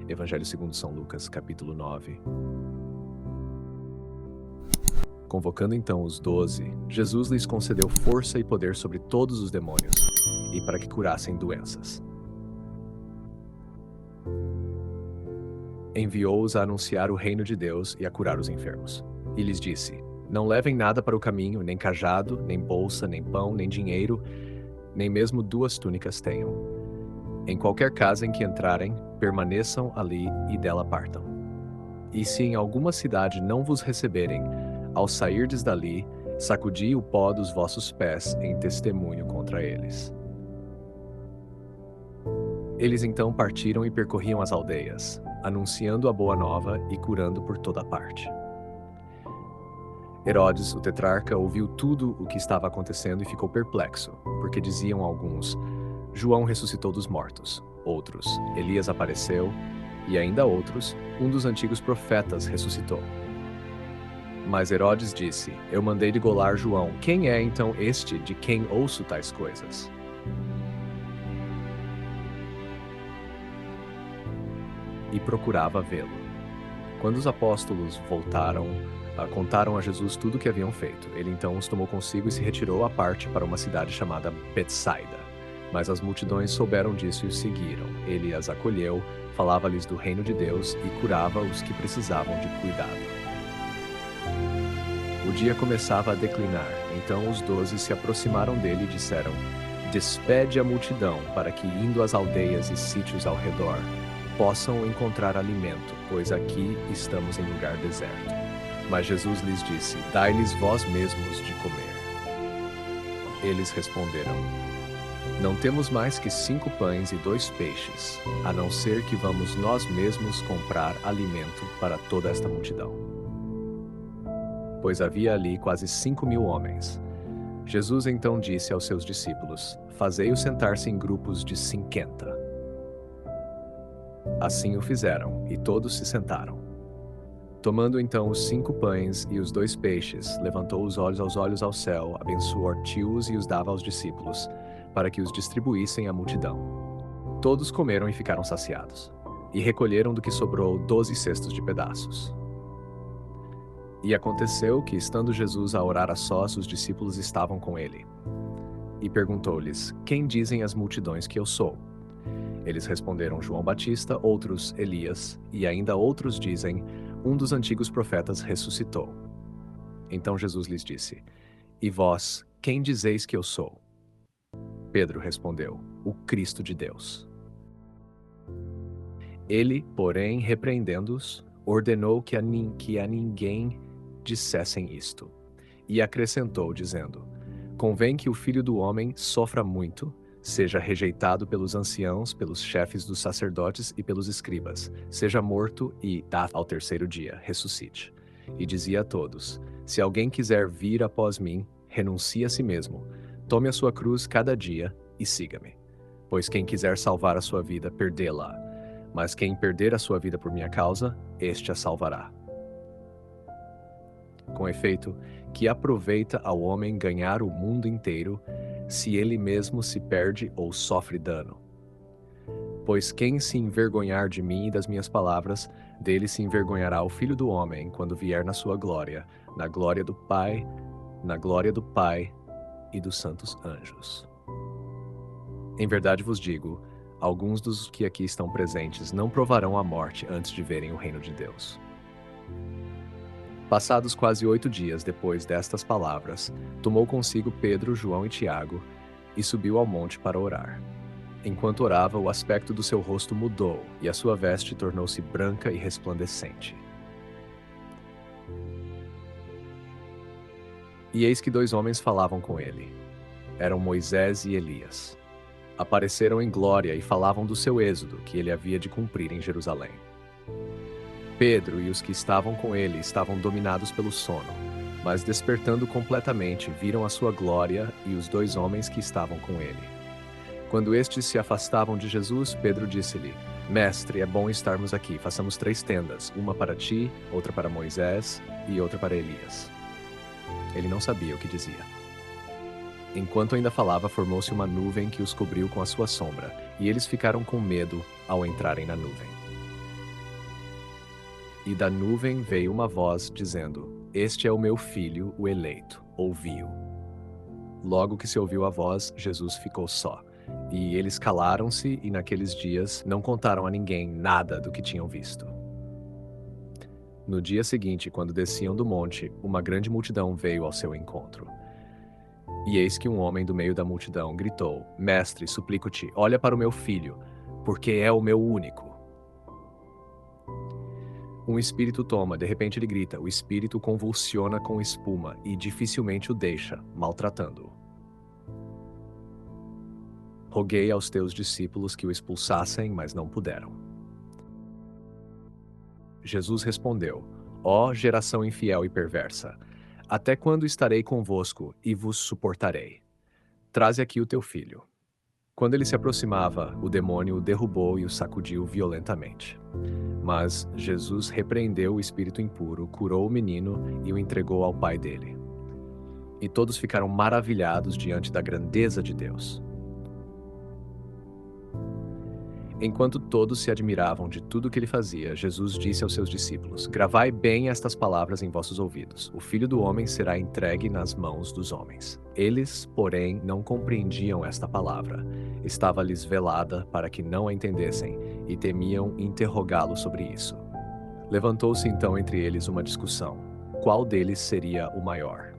Evangelho segundo São Lucas, capítulo 9. Convocando então os 12, Jesus lhes concedeu força e poder sobre todos os demônios, e para que curassem doenças. Enviou-os a anunciar o reino de Deus e a curar os enfermos. E lhes disse: Não levem nada para o caminho, nem cajado, nem bolsa, nem pão, nem dinheiro, nem mesmo 2 túnicas tenham. Em qualquer casa em que entrarem, permaneçam ali e dela partam. E se em alguma cidade não vos receberem, ao sairdes dali, sacudi o pó dos vossos pés em testemunho contra eles. Eles então partiram e percorriam as aldeias, anunciando a boa nova e curando por toda parte. Herodes, o tetrarca, ouviu tudo o que estava acontecendo e ficou perplexo, porque diziam alguns: João ressuscitou dos mortos, outros: Elias apareceu, e ainda outros: um dos antigos profetas ressuscitou. Mas Herodes disse: Eu mandei degolar João. Quem é então este de quem ouço tais coisas? E procurava vê-lo. Quando os apóstolos voltaram, contaram a Jesus tudo o que haviam feito. Ele então os tomou consigo e se retirou à parte para uma cidade chamada Betsaida. Mas as multidões souberam disso e o seguiram. Ele as acolheu, falava-lhes do reino de Deus e curava os que precisavam de cuidado. O dia começava a declinar, então os 12 se aproximaram dele e disseram: Despede a multidão, para que, indo às aldeias e sítios ao redor, possam encontrar alimento, pois aqui estamos em lugar deserto. Mas Jesus lhes disse: Dai-lhes vós mesmos de comer. Eles responderam: Não temos mais que 5 pães e 2 peixes, a não ser que vamos nós mesmos comprar alimento para toda esta multidão. Pois havia ali quase 5.000 homens. Jesus então disse aos seus discípulos: Fazei-os sentar-se em grupos de 50. Assim o fizeram, e todos se sentaram. Tomando então os 5 pães e os 2 peixes, levantou os olhos ao céu, abençoou-os e os dava aos discípulos, para que os distribuíssem à multidão. Todos comeram e ficaram saciados, e recolheram do que sobrou 12 cestos de pedaços. E aconteceu que, estando Jesus a orar a sós, os discípulos estavam com ele. E perguntou-lhes: Quem dizem as multidões que eu sou? Eles responderam: João Batista, outros Elias, e ainda outros dizem: um dos antigos profetas ressuscitou. Então Jesus lhes disse: E vós, quem dizeis que eu sou? Pedro respondeu: O Cristo de Deus. Ele, porém, repreendendo-os, ordenou que a ninguém dissessem isto. E acrescentou, dizendo: Convém que o Filho do Homem sofra muito, seja rejeitado pelos anciãos, pelos chefes dos sacerdotes e pelos escribas, seja morto e, ao 3º dia, ressuscite. E dizia a todos: Se alguém quiser vir após mim, renuncie a si mesmo, tome a sua cruz cada dia e siga-me. Pois quem quiser salvar a sua vida, perdê-la. Mas quem perder a sua vida por minha causa, este a salvará. Com efeito, que aproveita ao homem ganhar o mundo inteiro, se ele mesmo se perde ou sofre dano? Pois quem se envergonhar de mim e das minhas palavras, dele se envergonhará o Filho do Homem, quando vier na sua glória, na glória do Pai e dos santos anjos. Em verdade vos digo, alguns dos que aqui estão presentes não provarão a morte antes de verem o reino de Deus. Passados quase 8 dias depois destas palavras, tomou consigo Pedro, João e Tiago, e subiu ao monte para orar. Enquanto orava, o aspecto do seu rosto mudou, e a sua veste tornou-se branca e resplandecente. E eis que 2 homens falavam com ele. Eram Moisés e Elias. Apareceram em glória e falavam do seu êxodo, que ele havia de cumprir em Jerusalém. Pedro e os que estavam com ele estavam dominados pelo sono, mas despertando completamente, viram a sua glória e os 2 homens que estavam com ele. Quando estes se afastavam de Jesus, Pedro disse-lhe: Mestre, é bom estarmos aqui, façamos 3 tendas, uma para ti, outra para Moisés e outra para Elias. Ele não sabia o que dizia. Enquanto ainda falava, formou-se uma nuvem que os cobriu com a sua sombra, e eles ficaram com medo ao entrarem na nuvem. E da nuvem veio uma voz dizendo: Este é o meu filho, o eleito, ouvi-o. Logo que se ouviu a voz, Jesus ficou só. E eles calaram-se e naqueles dias não contaram a ninguém nada do que tinham visto. No dia seguinte, quando desciam do monte, uma grande multidão veio ao seu encontro. E eis que um homem do meio da multidão gritou: Mestre, suplico-te, olha para o meu filho, porque é o meu único. Um espírito toma, de repente ele grita, o espírito convulsiona com espuma e dificilmente o deixa, maltratando-o. Roguei aos teus discípulos que o expulsassem, mas não puderam. Jesus respondeu: Ó geração infiel e perversa, até quando estarei convosco e vos suportarei? Traze aqui o teu filho. Quando ele se aproximava, o demônio o derrubou e o sacudiu violentamente. Mas Jesus repreendeu o espírito impuro, curou o menino e o entregou ao pai dele. E todos ficaram maravilhados diante da grandeza de Deus. Enquanto todos se admiravam de tudo o que ele fazia, Jesus disse aos seus discípulos: Gravai bem estas palavras em vossos ouvidos. O Filho do Homem será entregue nas mãos dos homens. Eles, porém, não compreendiam esta palavra. Estava-lhes velada para que não a entendessem, e temiam interrogá-lo sobre isso. Levantou-se então entre eles uma discussão. Qual deles seria o maior?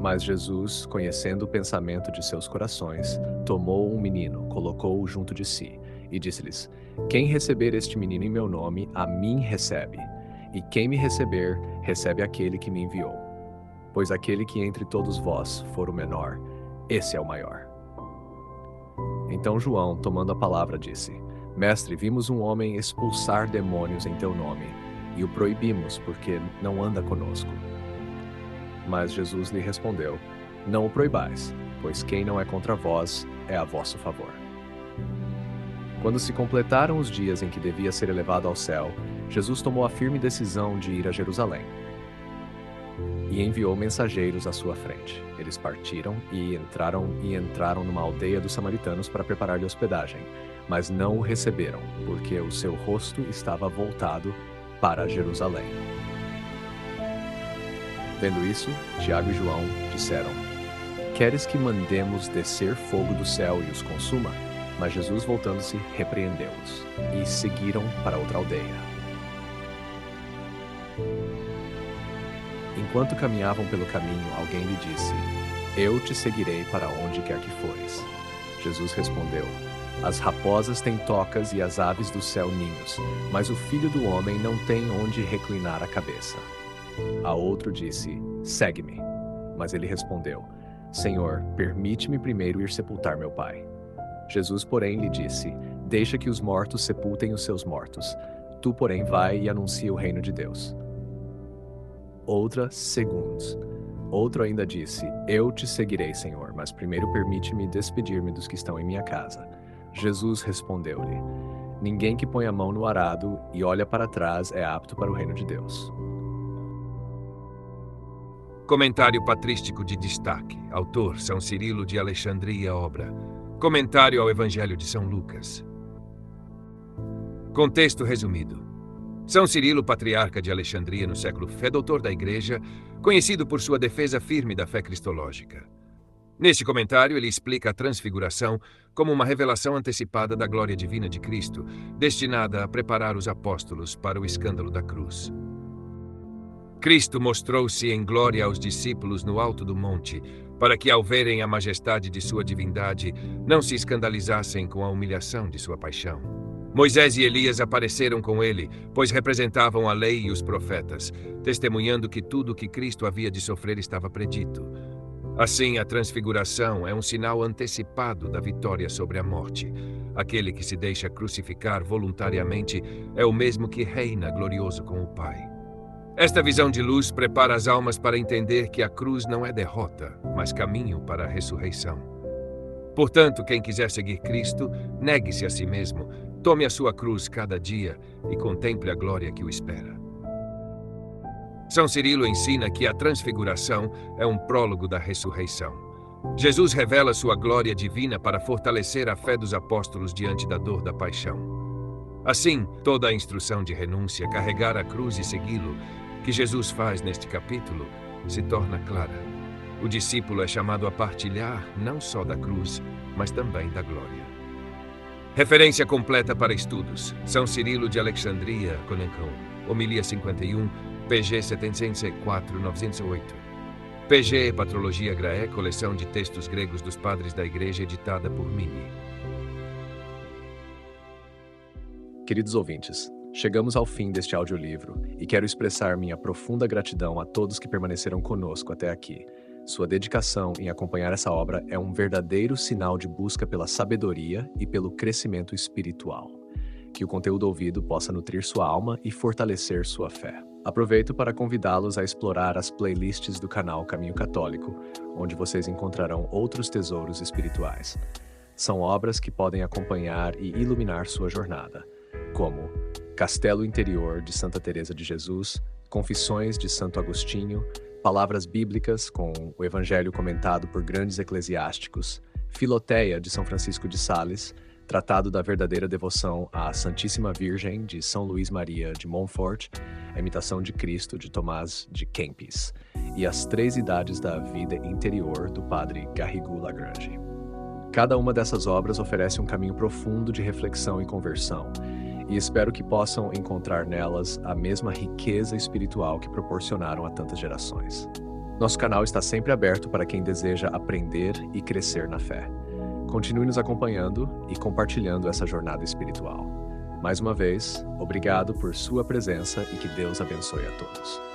Mas Jesus, conhecendo o pensamento de seus corações, tomou um menino, colocou-o junto de si, e disse-lhes: Quem receber este menino em meu nome, a mim recebe. E quem me receber, recebe aquele que me enviou. Pois aquele que entre todos vós for o menor, esse é o maior. Então João, tomando a palavra, disse: Mestre, vimos um homem expulsar demônios em teu nome, e o proibimos, porque não anda conosco. Mas Jesus lhe respondeu: Não o proibais, pois quem não é contra vós é a vosso favor. Quando se completaram os dias em que devia ser elevado ao céu, Jesus tomou a firme decisão de ir a Jerusalém. E enviou mensageiros à sua frente. Eles partiram e entraram numa aldeia dos samaritanos para preparar-lhe hospedagem, mas não o receberam, porque o seu rosto estava voltado para Jerusalém. Vendo isso, Tiago e João disseram: Queres que mandemos descer fogo do céu e os consuma? Mas Jesus, voltando-se, repreendeu-os, e seguiram para outra aldeia. Enquanto caminhavam pelo caminho, alguém lhe disse: Eu te seguirei para onde quer que fores. Jesus respondeu: As raposas têm tocas e as aves do céu ninhos, mas o Filho do Homem não tem onde reclinar a cabeça. A outro disse: Segue-me. Mas ele respondeu: Senhor, permite-me primeiro ir sepultar meu pai. Jesus, porém, lhe disse: Deixa que os mortos sepultem os seus mortos. Tu, porém, vai e anuncia o reino de Deus. Outro ainda disse: Eu te seguirei, Senhor, mas primeiro permite-me despedir-me dos que estão em minha casa. Jesus respondeu-lhe: Ninguém que põe a mão no arado e olha para trás é apto para o reino de Deus. Comentário patrístico de destaque. Autor: São Cirilo de Alexandria, obra. Comentário ao Evangelho de São Lucas. Contexto resumido. São Cirilo, patriarca de Alexandria no século F, doutor da Igreja, conhecido por sua defesa firme da fé cristológica. Neste comentário, ele explica a transfiguração como uma revelação antecipada da glória divina de Cristo, destinada a preparar os apóstolos para o escândalo da cruz. Cristo mostrou-se em glória aos discípulos no alto do monte, para que, ao verem a majestade de sua divindade, não se escandalizassem com a humilhação de sua paixão. Moisés e Elias apareceram com ele, pois representavam a lei e os profetas, testemunhando que tudo o que Cristo havia de sofrer estava predito. Assim, a transfiguração é um sinal antecipado da vitória sobre a morte. Aquele que se deixa crucificar voluntariamente é o mesmo que reina glorioso com o Pai. Esta visão de luz prepara as almas para entender que a cruz não é derrota, mas caminho para a ressurreição. Portanto, quem quiser seguir Cristo, negue-se a si mesmo, tome a sua cruz cada dia e contemple a glória que o espera. São Cirilo ensina que a transfiguração é um prólogo da ressurreição. Jesus revela sua glória divina para fortalecer a fé dos apóstolos diante da dor da paixão. Assim, toda a instrução de renúncia, carregar a cruz e segui-lo, que Jesus faz neste capítulo, se torna clara. O discípulo é chamado a partilhar não só da cruz, mas também da glória. Referência completa para estudos: São Cirilo de Alexandria, Conencão, Homilia 51, PG 704, 908. PG Patrologia Graé, coleção de textos gregos dos padres da Igreja, editada por Mini. Queridos ouvintes, chegamos ao fim deste audiolivro e quero expressar minha profunda gratidão a todos que permaneceram conosco até aqui. Sua dedicação em acompanhar essa obra é um verdadeiro sinal de busca pela sabedoria e pelo crescimento espiritual. Que o conteúdo ouvido possa nutrir sua alma e fortalecer sua fé. Aproveito para convidá-los a explorar as playlists do canal Caminho Católico, onde vocês encontrarão outros tesouros espirituais. São obras que podem acompanhar e iluminar sua jornada, como Castelo Interior de Santa Teresa de Jesus, Confissões de Santo Agostinho, Palavras Bíblicas com o Evangelho comentado por grandes eclesiásticos, Filoteia de São Francisco de Sales, Tratado da Verdadeira Devoção à Santíssima Virgem de São Luís Maria de Montfort, A Imitação de Cristo de Tomás de Kempis e As Três Idades da Vida Interior do Padre Garrigou Lagrange. Cada uma dessas obras oferece um caminho profundo de reflexão e conversão, e espero que possam encontrar nelas a mesma riqueza espiritual que proporcionaram a tantas gerações. Nosso canal está sempre aberto para quem deseja aprender e crescer na fé. Continue nos acompanhando e compartilhando essa jornada espiritual. Mais uma vez, obrigado por sua presença e que Deus abençoe a todos.